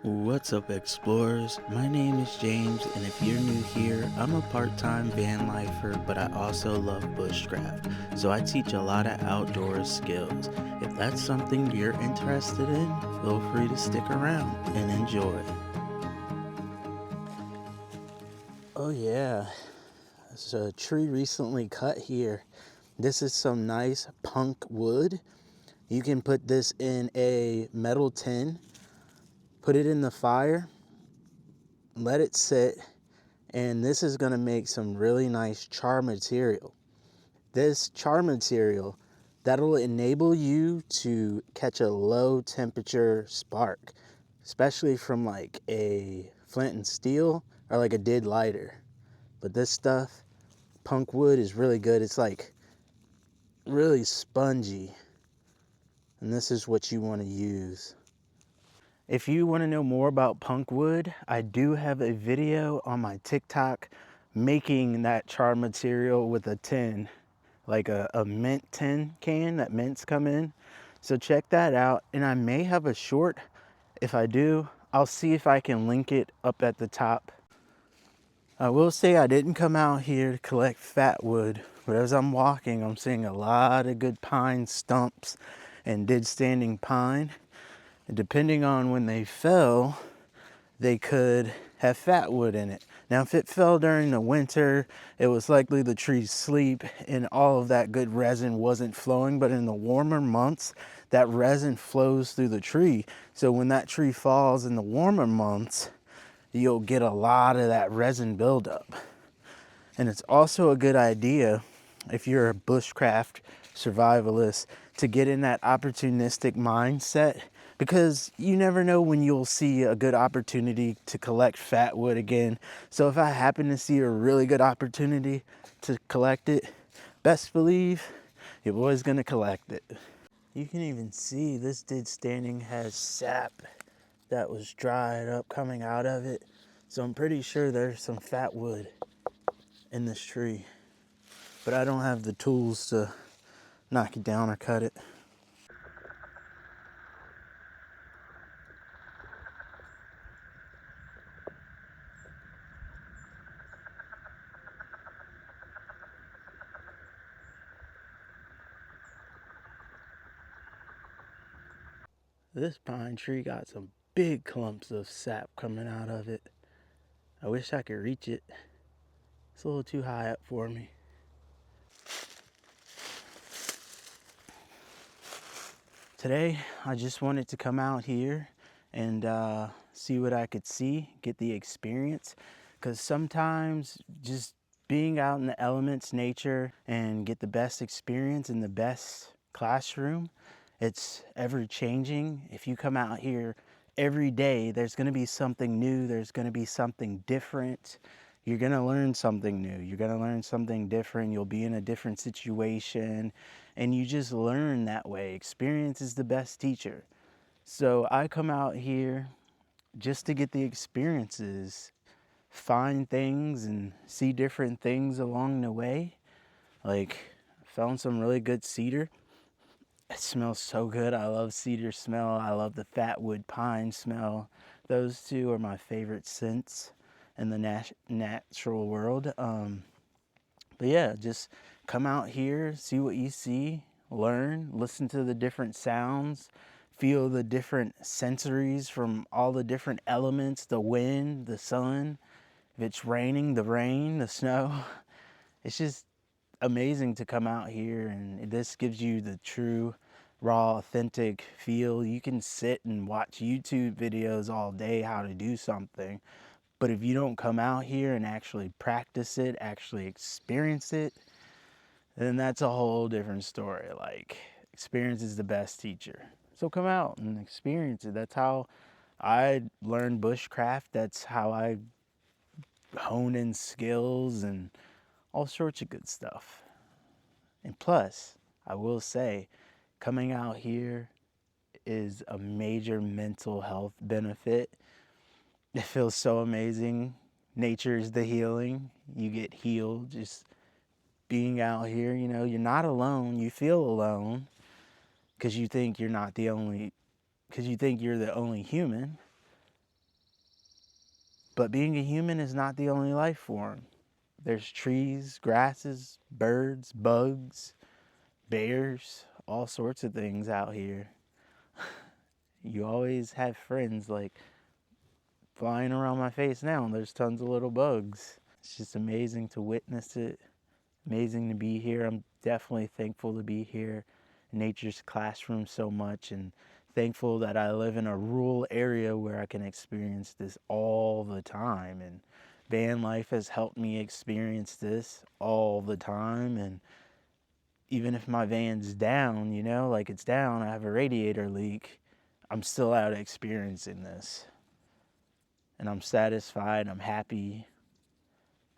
What's up, explorers? My name is James, and if you're new here, I'm a part-time van lifer, but I also love bushcraft, so I teach a lot of outdoor skills. If that's something you're interested in, feel free to stick around and enjoy. Oh yeah, there's a tree recently cut here. This is some nice punk wood. You can put this in a metal tin, put it in the fire, let it sit, and this is going to make some really nice char material. This char material, that'll enable you to catch a low temperature spark, especially from like a flint and steel or like a dead lighter. But this stuff, punk wood, is really good. It's like really spongy, and this is what you want to use. If you want to know more about punk wood, I do have a video on my TikTok making that char material with a tin, like a mint tin can that mints come in. So check that out, and I may have a short. If I do, I'll see if I can link it up at the top. I will say I didn't come out here to collect fat wood, but as I'm walking, I'm seeing a lot of good pine stumps and dead standing pine. And depending on when they fell, they could have fat wood in it. Now, if it fell during the winter, it was likely the tree's sleep and all of that good resin wasn't flowing. But in the warmer months, that resin flows through the tree. So when that tree falls in the warmer months, you'll get a lot of that resin buildup. And it's also a good idea, if you're a bushcraft survivalist, to get in that opportunistic mindset, because you never know when you'll see a good opportunity to collect fat wood again. So if I happen to see a really good opportunity to collect it, best believe your boy's gonna collect it. You can even see this dead standing has sap that was dried up coming out of it. So I'm pretty sure there's some fat wood in this tree, but I don't have the tools to knock it down or cut it. This pine tree got some big clumps of sap coming out of it. I wish I could reach it. It's a little too high up for me. Today, I just wanted to come out here and see what I could see, get the experience, because sometimes just being out in the elements, nature, and get the best experience in the best classroom, it's ever changing. If you come out here every day, there's going to be something new, there's going to be something different. You're going to learn something new, you're going to learn something different, you'll be in a different situation, and you just learn that way. Experience is the best teacher. So I come out here just to get the experiences, find things and see different things along the way. Like, found some really good cedar. It smells so good. I love cedar smell. I love the fatwood pine smell. Those two are my favorite scents in the natural world. But yeah, just come out here, see what you see, learn, listen to the different sounds, feel the different sensories from all the different elements, the wind, the sun, if it's raining, the rain, the snow. It's just amazing to come out here, and this gives you the true, raw, authentic feel. You can sit and watch YouTube videos all day how to do something, but if you don't come out here and actually practice it, actually experience it, then that's a whole different story. Like, experience is the best teacher. So come out and experience it. That's how I learned bushcraft. That's how I hone in skills and all sorts of good stuff. And plus, I will say, coming out here is a major mental health benefit. It feels so amazing. Nature is the healing. You get healed just being out here. You know, you're not alone. You feel alone because you think you're not the only, because you think you're the only human. But being a human is not the only life form. There's trees, grasses, birds, bugs, bears, all sorts of things out here. You always have friends like flying around my face now, and there's tons of little bugs. It's just amazing to witness it, amazing to be here. I'm definitely thankful to be here in nature's classroom so much, and thankful that I live in a rural area where I can experience this all the time. And van life has helped me experience this all the time. And even if my van's down, you know, like it's down, I have a radiator leak, I'm still out experiencing this. And I'm satisfied, I'm happy.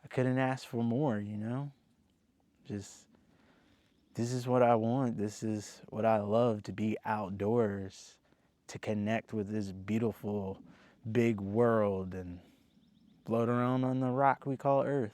I couldn't ask for more, you know? Just, this is what I want. This is what I love, to be outdoors, to connect with this beautiful, big world and float around on the rock we call Earth.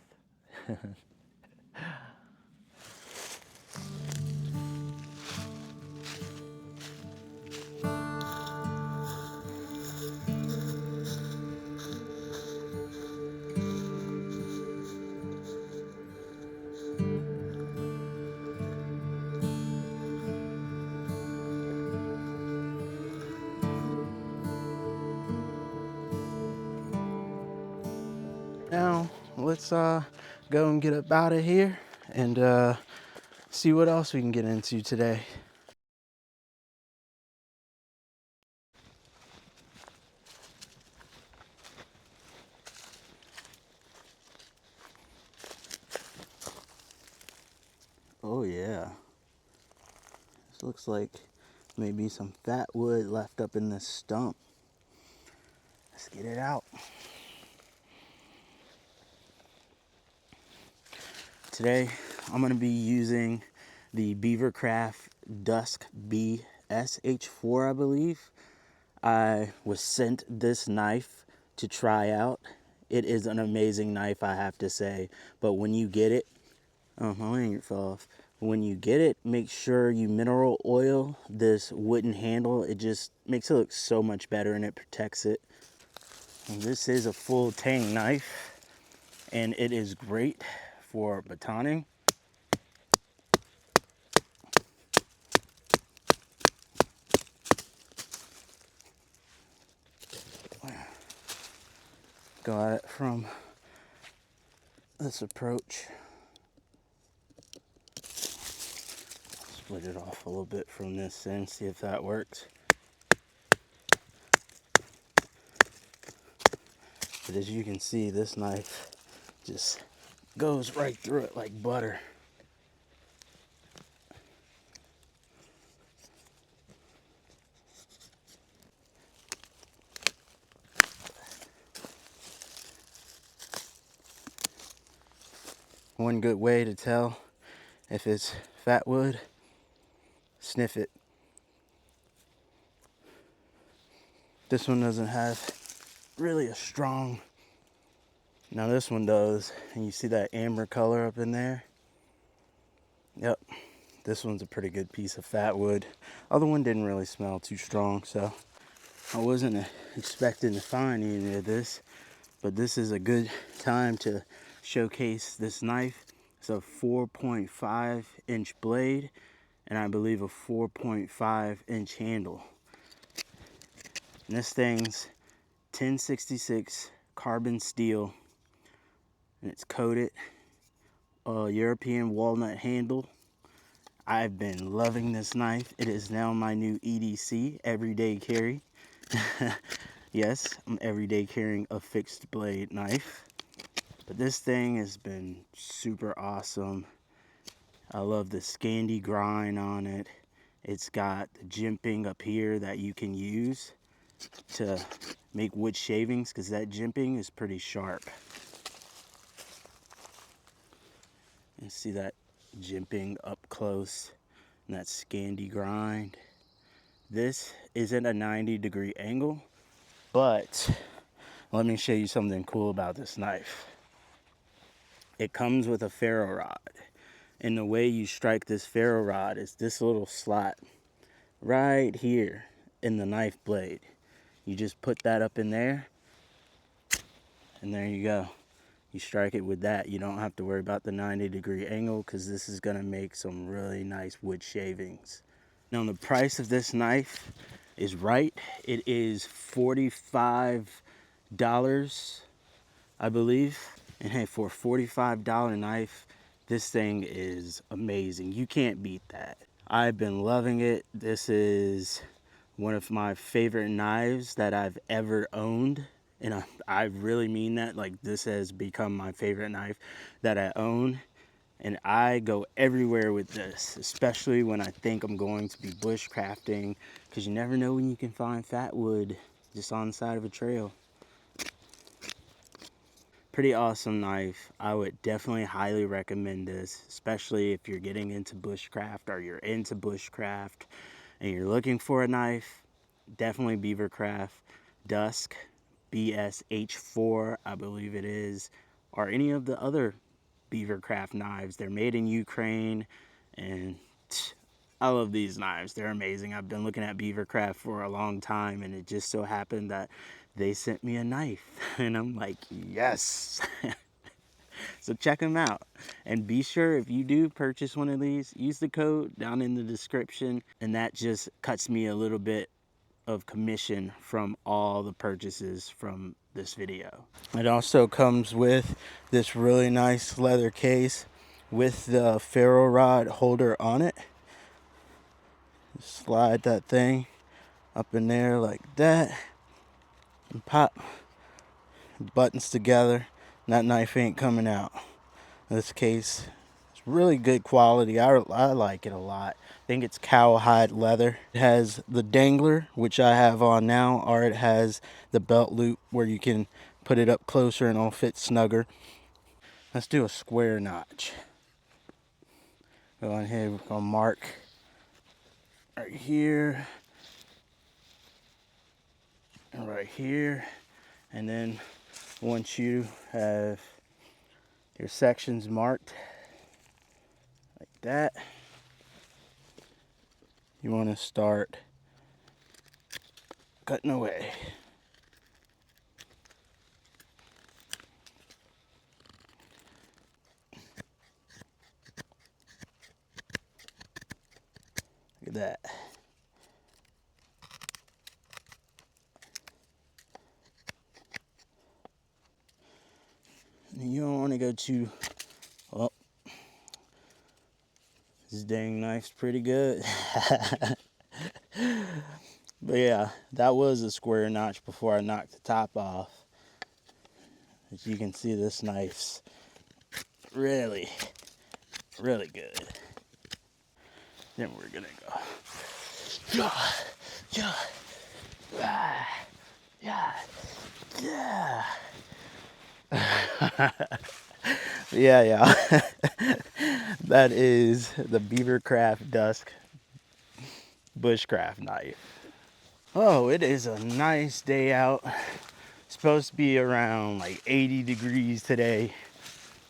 Now, let's go and get up out of here and see what else we can get into today. Oh yeah, this looks like maybe some fat wood left up in this stump. Let's get it out. Today, I'm going to be using the Beavercraft Dusk BSH4, I believe. I was sent this knife to try out. It is an amazing knife, I have to say. But when you get it, oh, my lanyard fell off. When you get it, make sure you mineral oil this wooden handle. It just makes it look so much better, and it protects it. And this is a full tang knife, and it is great for batoning. Go at it from this approach. Split it off a little bit from this end, see if that works. But as you can see, this knife just goes right through it like butter. One good way to tell if it's fat wood, sniff it. This one doesn't have really a strong, now this one does, and you see that amber color up in there? Yep, this one's a pretty good piece of fat wood. Other one didn't really smell too strong, so I wasn't expecting to find any of this, but this is a good time to showcase this knife. It's a 4.5 inch blade, and I believe a 4.5 inch handle. And this thing's 1066 carbon steel, and it's coated European walnut handle. I've been loving this knife. It is now my new EDC, everyday carry. Yes, I'm everyday carrying a fixed blade knife. But this thing has been super awesome. I love the Scandi grind on it. It's got the jimping up here that you can use to make wood shavings, because that jimping is pretty sharp. You see that jimping up close, and that Scandi grind. This isn't a 90-degree angle, but let me show you something cool about this knife. It comes with a ferro rod, and the way you strike this ferro rod is this little slot right here in the knife blade. You just put that up in there, And there you go. You strike it with that. You don't have to worry about the 90-degree angle because this is gonna make some really nice wood shavings. Now the price of this knife is right. It is $45, I believe. And hey, for a $45 knife, this thing is amazing. You can't beat that. I've been loving it. This is one of my favorite knives that I've ever owned. And I really mean that. Like, this has become my favorite knife that I own. And I go everywhere with this, especially when I think I'm going to be bushcrafting, because you never know when you can find fatwood just on the side of a trail. Pretty awesome knife. I would definitely highly recommend this, especially if you're getting into bushcraft or you're into bushcraft and you're looking for a knife. Definitely Beavercraft, Dusk, BSH4, I believe it is, or any of the other Beavercraft knives. They're made in Ukraine, and I love these knives. They're amazing. I've been looking at Beavercraft for a long time, and it just so happened that they sent me a knife, and I'm like, yes. So check them out, and be sure if you do purchase one of these, use the code down in the description, and that just cuts me a little bit of commission from all the purchases from this video. It also comes with this really nice leather case with the ferro rod holder on it. Slide that thing up in there like that and pop buttons together, and that knife ain't coming out. This case is really good quality. I like it a lot. I think it's cowhide leather. It has the dangler, which I have on now, or it has the belt loop where you can put it up closer and it'll fit snugger. Let's do a square notch. Go on here, we're gonna mark right here and right here, and then once you have your sections marked like that, you want to start cutting away. Look at that. You don't want to go too, well, this dang knife's pretty good. But yeah, that was a square notch before I knocked the top off. As you can see, this knife's really, really good. Then we're gonna go. Yeah, yeah, yeah. Yeah. That is the Beavercraft Dusk Bushcraft knife. Oh, it is a nice day out. It's supposed to be around like 80 degrees today,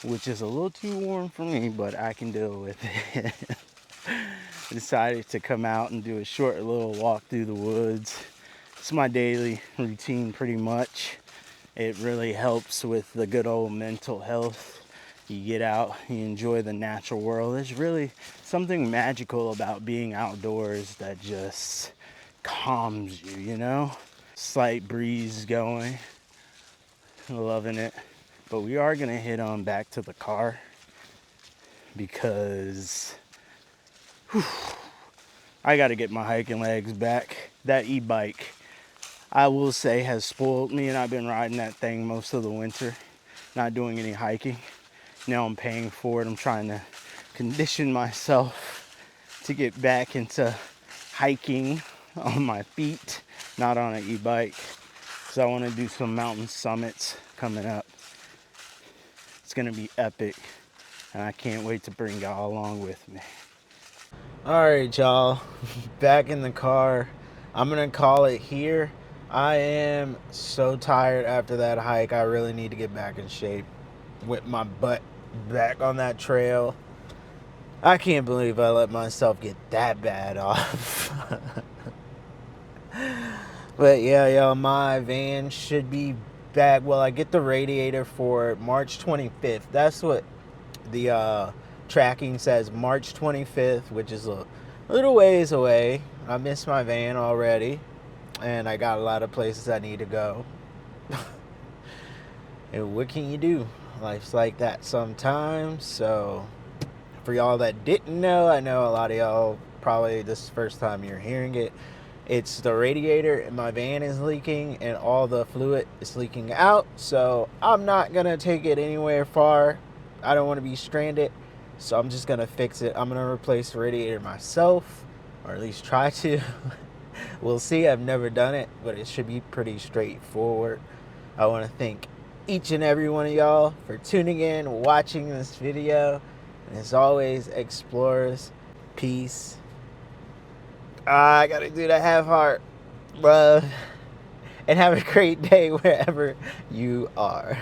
which is a little too warm for me, but I can deal with it. I decided to come out and do a short little walk through the woods. It's my daily routine pretty much. It really helps with the good old mental health. You get out, you enjoy the natural world. There's really something magical about being outdoors that just calms you, you know? Slight breeze going, loving it. But we are gonna head on back to the car because I gotta get my hiking legs back. That e-bike, I will say, has spoiled me, and I've been riding that thing most of the winter, not doing any hiking. Now I'm paying for it. I'm trying to condition myself to get back into hiking on my feet, not on an e-bike. So I want to do some mountain summits coming up. It's gonna be epic, and I can't wait to bring y'all along with me. All right, y'all, back in the car. I'm gonna call it here. I am so tired after that hike. I really need to get back in shape. With my butt back on that trail. I can't believe I let myself get that bad off. But yeah, y'all, my van should be back. Well, I get the radiator for March 25th. That's what the tracking says, March 25th, which is a little ways away. I miss my van already, and I got a lot of places I need to go. And what can you do? Life's like that sometimes. So for y'all that didn't know, I know a lot of y'all probably this is the first time you're hearing it. It's the radiator in my van is leaking and all the fluid is leaking out. So I'm not gonna take it anywhere far. I don't want to be stranded. So I'm just gonna fix it. I'm gonna replace the radiator myself, or at least try to. We'll see. I've never done it, but it should be pretty straightforward. I want to thank each and every one of y'all for tuning in, watching this video. And as always, explorers, peace. I gotta do the half heart, bruh. And have a great day wherever you are.